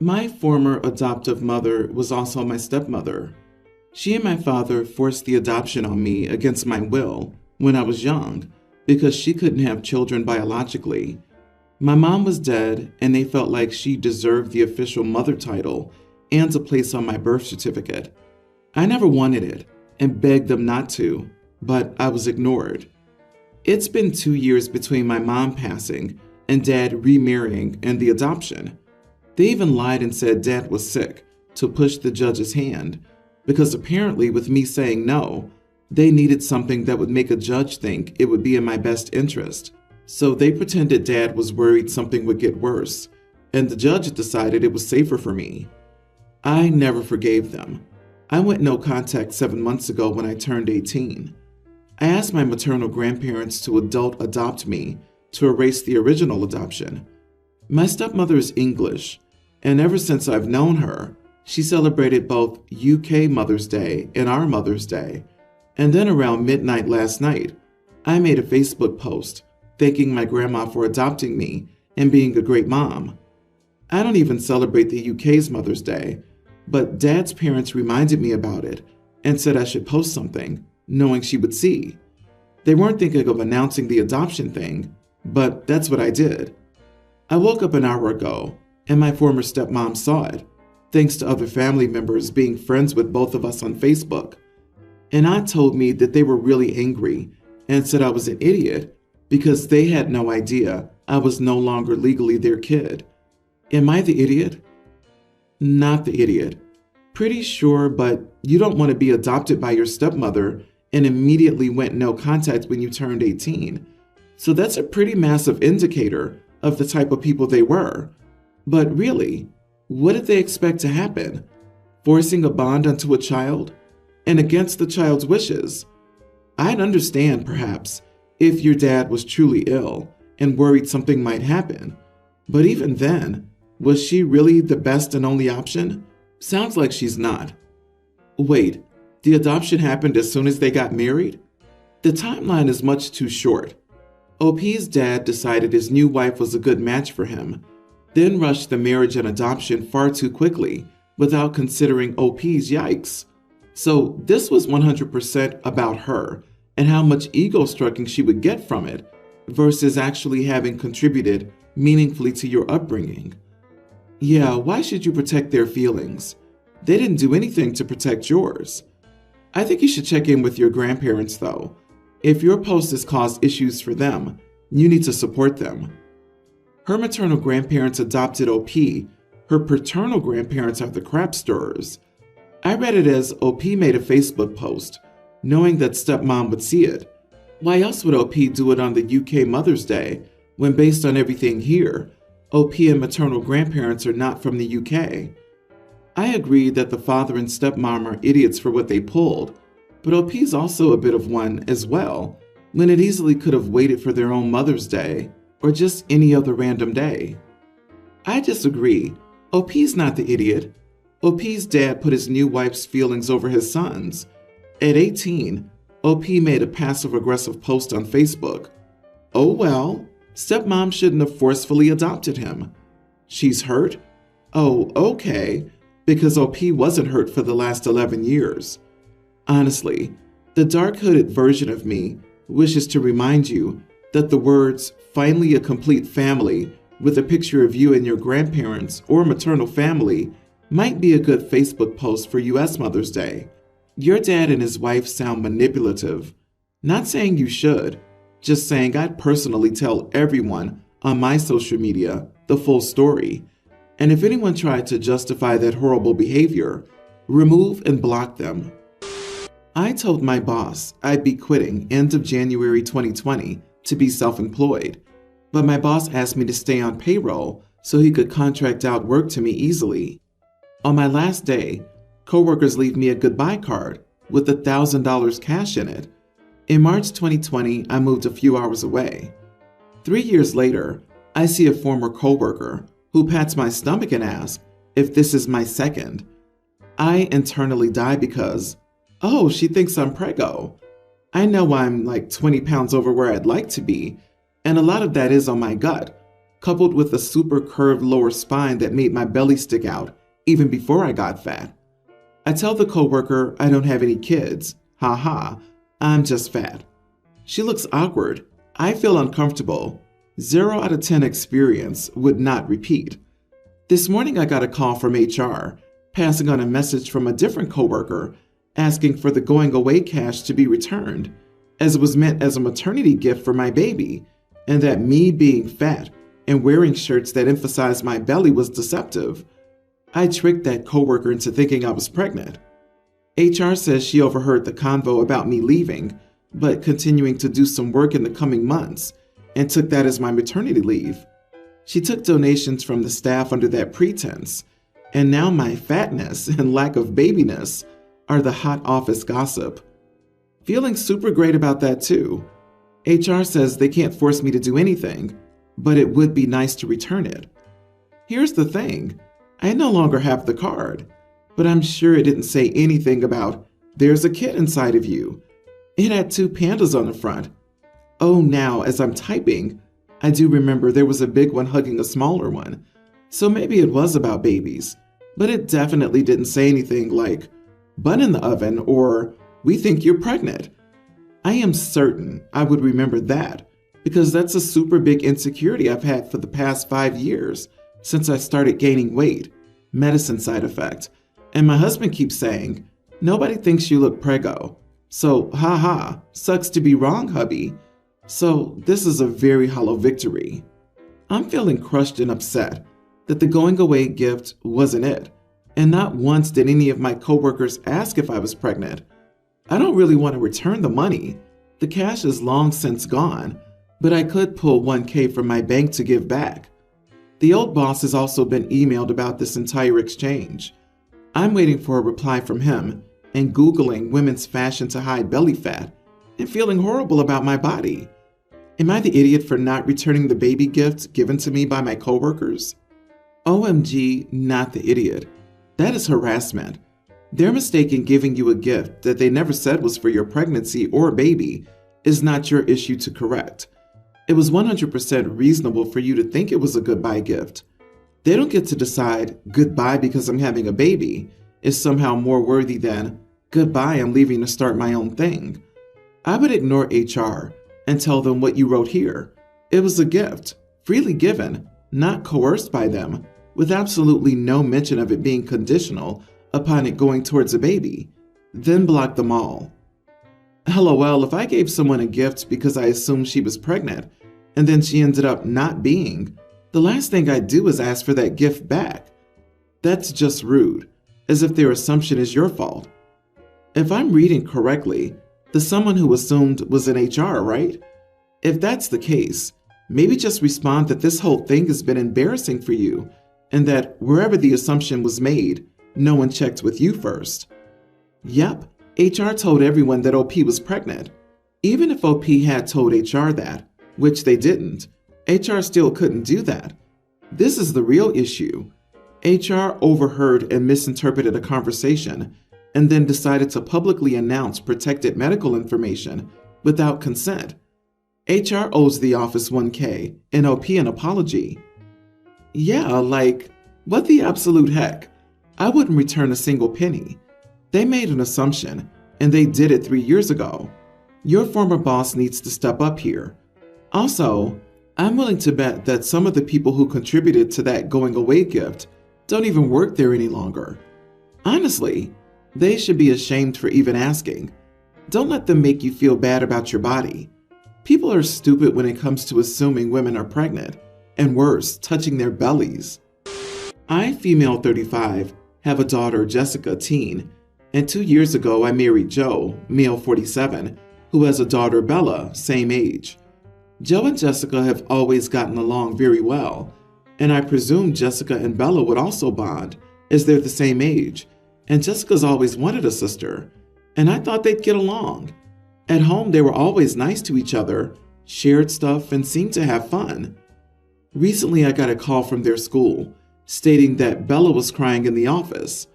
My former adoptive mother was also my stepmother. She and my father forced the adoption on me against my will when I was young because she couldn't have children biologically. My mom was dead, and they felt like she deserved the official mother title and a place on my birth certificate. I never wanted it and begged them not to, but I was ignored. It's been 2 years between my mom passing and dad remarrying and the adoption. They even lied and said dad was sick to push the judge's hand because apparently with me saying no, they needed something that would make a judge think it would be in my best interest. So they pretended dad was worried something would get worse, and the judge decided it was safer for me. I never forgave them. I went no contact 7 months ago when I turned 18. I asked my maternal grandparents to adult adopt me to erase the original adoption. My stepmother is English, and ever since I've known her, she celebrated both UK Mother's Day and our Mother's Day. And then around midnight last night, I made a Facebook post thanking my grandma for adopting me and being a great mom. I don't even celebrate the UK's Mother's Day, but Dad's parents reminded me about it and said I should post something, knowing she would see. They weren't thinking of announcing the adoption thing, but that's what I did. I woke up an hour ago, and my former stepmom saw it, thanks to other family members being friends with both of us on Facebook. And Aunt told me that they were really angry and said I was an idiot because they had no idea I was no longer legally their kid. Am I the idiot? Not the idiot. Pretty sure, but you don't want to be adopted by your stepmother and immediately went no contact when you turned 18. So that's a pretty massive indicator of the type of people they were. But really, what did they expect to happen? Forcing a bond onto a child? And against the child's wishes? I'd understand, perhaps, if your dad was truly ill and worried something might happen. But even then, was she really the best and only option? Sounds like she's not. Wait, the adoption happened as soon as they got married? The timeline is much too short. OP's dad decided his new wife was a good match for him, then rushed the marriage and adoption far too quickly without considering OP's yikes. So this was 100% about her and how much ego-stroking she would get from it versus actually having contributed meaningfully to your upbringing. Yeah, why should you protect their feelings? They didn't do anything to protect yours. I think you should check in with your grandparents, though. If your post has caused issues for them, you need to support them. Her maternal grandparents adopted OP. Her paternal grandparents are the crap stirrers. I read it as OP made a Facebook post, knowing that stepmom would see it. Why else would OP do it on the UK Mother's Day, when based on everything here, OP and maternal grandparents are not from the UK? I agree that the father and stepmom are idiots for what they pulled, but OP's also a bit of one as well, when it easily could have waited for their own Mother's Day, or just any other random day. I disagree. OP's not the idiot. OP's dad put his new wife's feelings over his son's. At 18, OP made a passive-aggressive post on Facebook. Oh well, stepmom shouldn't have forcefully adopted him. She's hurt? Oh, okay, because OP wasn't hurt for the last 11 years. Honestly, the dark-hooded version of me wishes to remind you that the words, "finally a complete family," with a picture of you and your grandparents or maternal family might be a good Facebook post for US Mother's Day. Your dad and his wife sound manipulative. Not saying you should, just saying I'd personally tell everyone on my social media the full story. And if anyone tried to justify that horrible behavior, remove and block them. I told my boss I'd be quitting end of January 2020 to be self-employed, but my boss asked me to stay on payroll so he could contract out work to me easily. On my last day, coworkers leave me a goodbye card with $1,000 cash in it. In March 2020, I moved a few hours away. 3 years later, I see a former coworker who pats my stomach and asks if this is my second. I internally die because, oh, she thinks I'm preggo. I know I'm like 20 pounds over where I'd like to be, and a lot of that is on my gut. coupled with a super curved lower spine that made my belly stick out even before I got fat. I tell the coworker I don't have any kids. Ha ha, I'm just fat. She looks awkward. I feel uncomfortable. 0 out of 10 experience, would not repeat. This morning I got a call from HR, passing on a message from a different coworker asking for the going away cash to be returned, as it was meant as a maternity gift for my baby, and that me being fat and wearing shirts that emphasized my belly was deceptive. I tricked that coworker into thinking I was pregnant. HR says she overheard the convo about me leaving, but continuing to do some work in the coming months, and took that as my maternity leave. She took donations from the staff under that pretense, and now my fatness and lack of babiness are the hot office gossip. Feeling super great about that too. HR says they can't force me to do anything, but it would be nice to return it. Here's the thing, I no longer have the card, but I'm sure it didn't say anything about, there's a kid inside of you. It had 2 pandas on the front. Oh, now as I'm typing, I do remember there was a big one hugging a smaller one, so maybe it was about babies, but it definitely didn't say anything like, bun in the oven or we think you're pregnant. I am certain I would remember that because that's a super big insecurity I've had for the past 5 years since I started gaining weight, medicine side effect, and my husband keeps saying, nobody thinks you look preggo, so haha, sucks to be wrong, hubby. So this is a very hollow victory. I'm feeling crushed and upset that the going away gift wasn't it, and not once did any of my coworkers ask if I was pregnant. I don't really want to return the money. The cash is long since gone, but I could pull $1,000 from my bank to give back. The old boss has also been emailed about this entire exchange. I'm waiting for a reply from him and Googling women's fashion to hide belly fat and feeling horrible about my body. Am I the idiot for not returning the baby gift given to me by my coworkers? OMG, not the idiot. That is harassment. Their mistake in giving you a gift that they never said was for your pregnancy or baby is not your issue to correct. It was 100% reasonable for you to think it was a goodbye gift. They don't get to decide goodbye because I'm having a baby is somehow more worthy than goodbye, I'm leaving to start my own thing. I would ignore HR and tell them what you wrote here. It was a gift, freely given, not coerced by them, with absolutely no mention of it being conditional upon it going towards a baby. Then block them all. LOL, if I gave someone a gift because I assumed she was pregnant, and then she ended up not being, the last thing I'd do is ask for that gift back. That's just rude, as if their assumption is your fault. If I'm reading correctly, the someone who assumed was in HR, right? If that's the case, maybe just respond that this whole thing has been embarrassing for you, and that wherever the assumption was made, no one checked with you first. Yep, HR told everyone that OP was pregnant. Even if OP had told HR that, which they didn't, HR still couldn't do that. This is the real issue. HR overheard and misinterpreted a conversation and then decided to publicly announce protected medical information without consent. HR owes the office $1,000 and OP an apology. Yeah, like, what the absolute heck? I wouldn't return a single penny. They made an assumption, and they did it 3 years ago. Your former boss needs to step up here. Also, I'm willing to bet that some of the people who contributed to that going away gift don't even work there any longer. Honestly, they should be ashamed for even asking. Don't let them make you feel bad about your body. People are stupid when it comes to assuming women are pregnant, and worse, touching their bellies. I, female 35, have a daughter, Jessica, teen, and 2 years ago I married Joe, male 47, who has a daughter, Bella, same age. Joe and Jessica have always gotten along very well, and I presume Jessica and Bella would also bond, as they're the same age, and Jessica's always wanted a sister, and I thought they'd get along. At home, they were always nice to each other, shared stuff, and seemed to have fun. Recently, I got a call from their school, stating that Bella was crying in the office.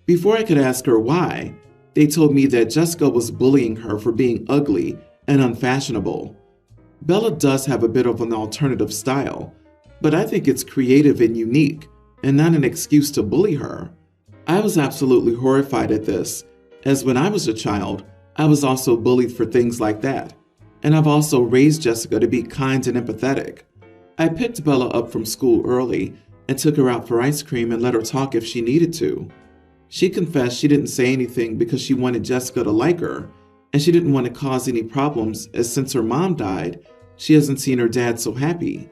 Before I could ask her why, they told me that Jessica was bullying her for being ugly and unfashionable. Bella does have a bit of an alternative style, but I think it's creative and unique, and not an excuse to bully her. I was absolutely horrified at this, as when I was a child, I was also bullied for things like that. And I've also raised Jessica to be kind and empathetic. I picked Bella up from school early and took her out for ice cream and let her talk if she needed to. She confessed she didn't say anything because she wanted Jessica to like her, and she didn't want to cause any problems, as since her mom died, she hasn't seen her dad so happy.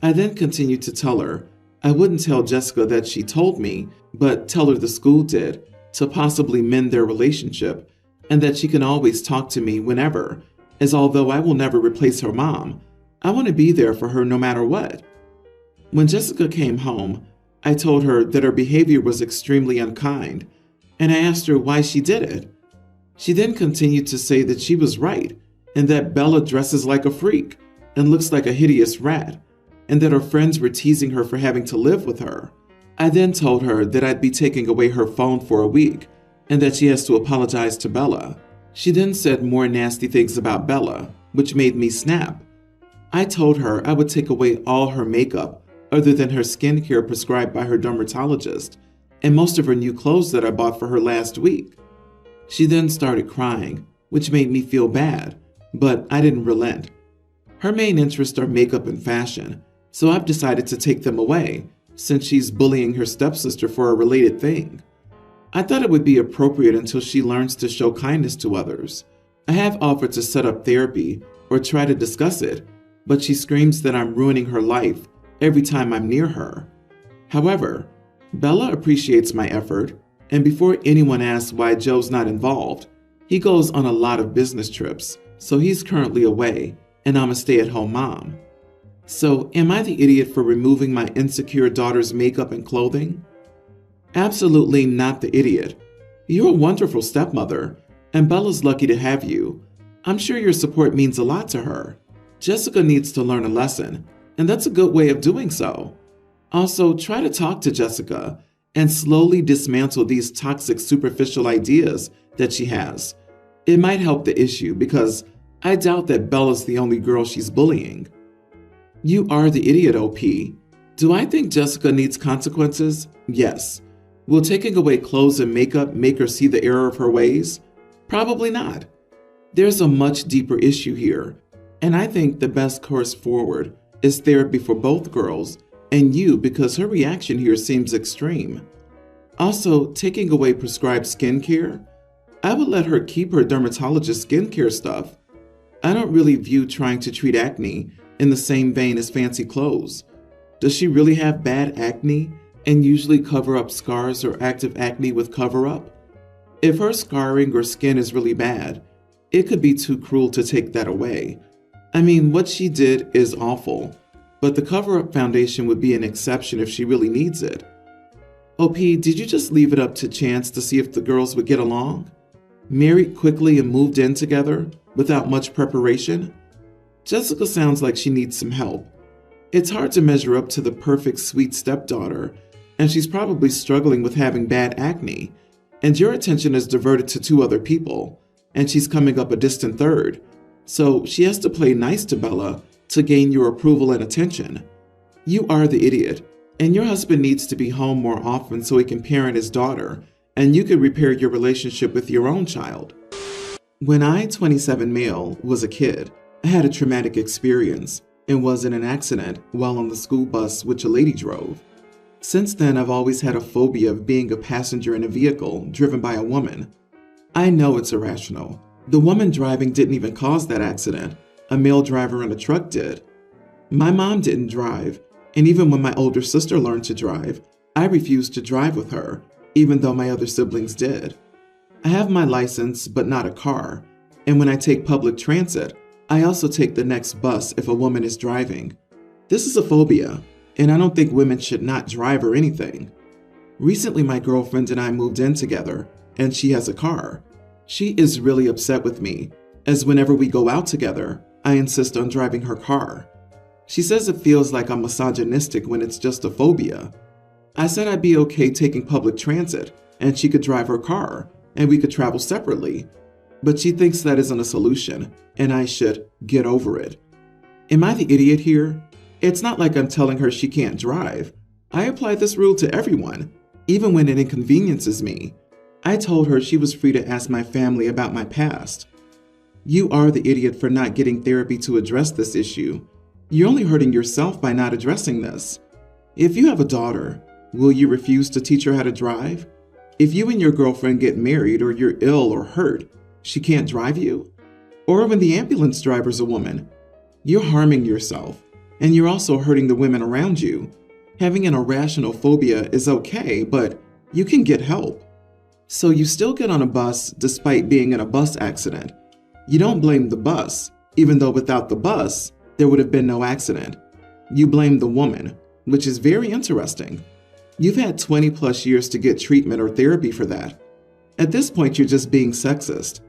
I then continued to tell her I wouldn't tell Jessica that she told me, but tell her the school did, to possibly mend their relationship, and that she can always talk to me whenever, as although I will never replace her mom, I want to be there for her no matter what. When Jessica came home, I told her that her behavior was extremely unkind, and I asked her why she did it. She then continued to say that she was right, and that Bella dresses like a freak and looks like a hideous rat, and that her friends were teasing her for having to live with her. I then told her that I'd be taking away her phone for a week, and that she has to apologize to Bella. She then said more nasty things about Bella, which made me snap. I told her I would take away all her makeup, other than her skincare prescribed by her dermatologist, and most of her new clothes that I bought for her last week. She then started crying, which made me feel bad, but I didn't relent. Her main interests are makeup and fashion, so I've decided to take them away, since she's bullying her stepsister for a related thing. I thought it would be appropriate until she learns to show kindness to others. I have offered to set up therapy or try to discuss it, but she screams that I'm ruining her life every time I'm near her. However, Bella appreciates my effort, and before anyone asks why Joe's not involved, he goes on a lot of business trips, so he's currently away, and I'm a stay-at-home mom. So, am I the idiot for removing my insecure daughter's makeup and clothing? Absolutely not the idiot. You're a wonderful stepmother, and Bella's lucky to have you. I'm sure your support means a lot to her. Jessica needs to learn a lesson, and that's a good way of doing so. Also, try to talk to Jessica and slowly dismantle these toxic, superficial ideas that she has. It might help the issue because I doubt that Bella's the only girl she's bullying. You are the idiot, OP. Do I think Jessica needs consequences? Yes. Will taking away clothes and makeup make her see the error of her ways? Probably not. There's a much deeper issue here, and I think the best course forward is therapy for both girls and you, because her reaction here seems extreme. Also, taking away prescribed skincare? I would let her keep her dermatologist skincare stuff. I don't really view trying to treat acne in the same vein as fancy clothes. Does she really have bad acne and usually cover up scars or active acne with cover-up? If her scarring or skin is really bad, it could be too cruel to take that away. I mean, what she did is awful, but the cover-up foundation would be an exception if she really needs it. OP, did you just leave it up to chance to see if the girls would get along? Married quickly and moved in together without much preparation? Jessica sounds like she needs some help. It's hard to measure up to the perfect sweet stepdaughter, and she's probably struggling with having bad acne, and your attention is diverted to two other people, and she's coming up a distant third, so she has to play nice to Bella to gain your approval and attention. You are the idiot, and your husband needs to be home more often so he can parent his daughter, and you can repair your relationship with your own child. When I, 27 male, was a kid, I had a traumatic experience and was in an accident while on the school bus which a lady drove. Since then, I've always had a phobia of being a passenger in a vehicle driven by a woman. I know it's irrational. The woman driving didn't even cause that accident. A male driver in a truck did. My mom didn't drive, and even when my older sister learned to drive, I refused to drive with her, even though my other siblings did. I have my license, but not a car, and when I take public transit, I also take the next bus if a woman is driving. This is a phobia, and I don't think women should not drive or anything. Recently, my girlfriend and I moved in together, and she has a car. She is really upset with me, as whenever we go out together, I insist on driving her car. She says it feels like I'm misogynistic when it's just a phobia. I said I'd be okay taking public transit, and she could drive her car, and we could travel separately. But she thinks that isn't a solution, and I should get over it. Am I the idiot here? It's not like I'm telling her she can't drive. I apply this rule to everyone, even when it inconveniences me. I told her she was free to ask my family about my past. You are the idiot for not getting therapy to address this issue. You're only hurting yourself by not addressing this. If you have a daughter, will you refuse to teach her how to drive? If you and your girlfriend get married or you're ill or hurt, she can't drive you? Or when the ambulance driver's a woman, you're harming yourself, and you're also hurting the women around you. Having an irrational phobia is okay, but you can get help. So you still get on a bus despite being in a bus accident. You don't blame the bus, even though without the bus, there would have been no accident. You blame the woman, which is very interesting. You've had 20 plus years to get treatment or therapy for that. At this point, you're just being sexist.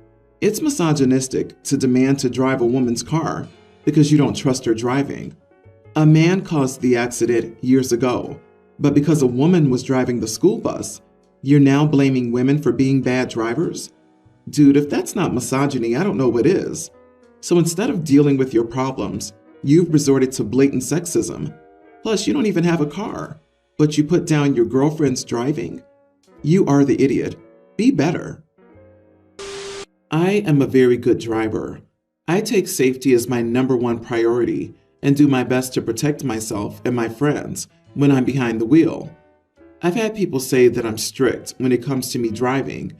It's misogynistic to demand to drive a woman's car because you don't trust her driving. A man caused the accident years ago, but because a woman was driving the school bus, you're now blaming women for being bad drivers? Dude, if that's not misogyny, I don't know what is. So instead of dealing with your problems, you've resorted to blatant sexism. Plus, you don't even have a car, but you put down your girlfriend's driving? You are the idiot. Be better. I am a very good driver. I take safety as my #1 priority and do my best to protect myself and my friends when I'm behind the wheel. I've had people say that I'm strict when it comes to me driving,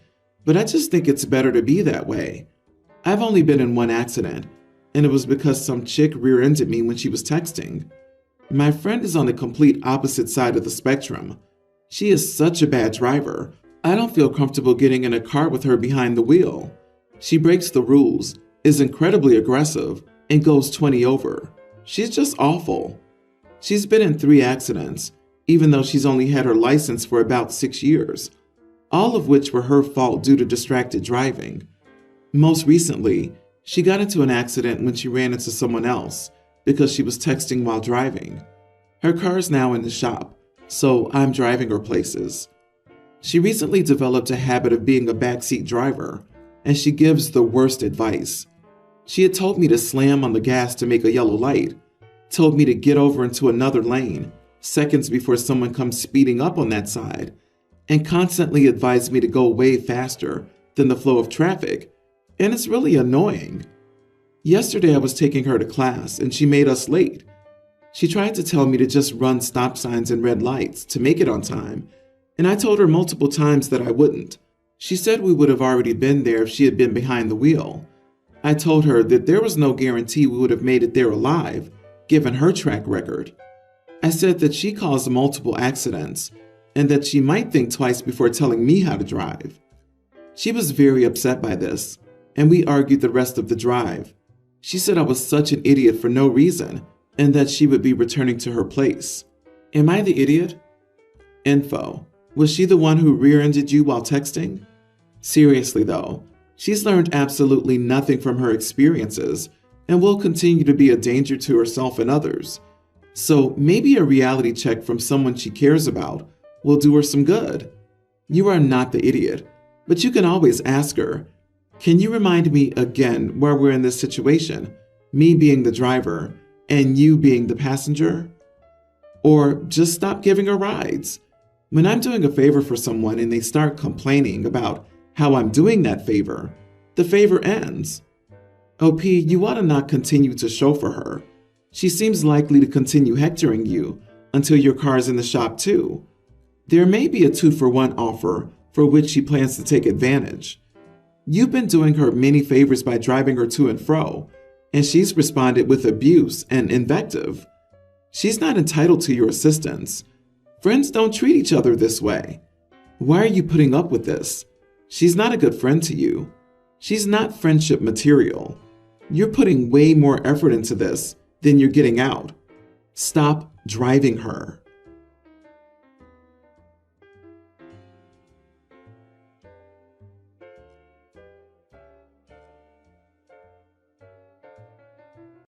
but I just think it's better to be that way. I've only been in one accident, and it was because some chick rear-ended me when she was texting. My friend is on the complete opposite side of the spectrum. She is such a bad driver. I don't feel comfortable getting in a car with her behind the wheel. She breaks the rules, is incredibly aggressive, and goes 20 over. She's just awful. She's been in 3 accidents, even though she's only had her license for about 6 years, all of which were her fault due to distracted driving. Most recently, she got into an accident when she ran into someone else because she was texting while driving. Her car's now in the shop, so I'm driving her places. She recently developed a habit of being a backseat driver, and she gives the worst advice. She had told me to slam on the gas to make a yellow light, told me to get over into another lane seconds before someone comes speeding up on that side, and constantly advised me to go way faster than the flow of traffic, and it's really annoying. Yesterday I was taking her to class and she made us late. She tried to tell me to just run stop signs and red lights to make it on time, and I told her multiple times that I wouldn't. She said we would have already been there if she had been behind the wheel. I told her that there was no guarantee we would have made it there alive, given her track record. I said that she caused multiple accidents and that she might think twice before telling me how to drive. She was very upset by this, and we argued the rest of the drive. She said I was such an idiot for no reason and that she would be returning to her place. Am I the idiot? Info. Was she the one who rear-ended you while texting? Seriously though, she's learned absolutely nothing from her experiences and will continue to be a danger to herself and others. So maybe a reality check from someone she cares about will do her some good. You are not the idiot, but you can always ask her, can you remind me again why we're in this situation, me being the driver and you being the passenger? Or just stop giving her rides. When I'm doing a favor for someone and they start complaining about how I'm doing that favor, the favor ends. OP, you ought to not continue to chauffeur her. She seems likely to continue hectoring you until your car's in the shop too. There may be a 2-for-1 offer for which she plans to take advantage. You've been doing her many favors by driving her to and fro, and she's responded with abuse and invective. She's not entitled to your assistance. Friends don't treat each other this way. Why are you putting up with this? She's not a good friend to you. She's not friendship material. You're putting way more effort into this than you're getting out. Stop driving her.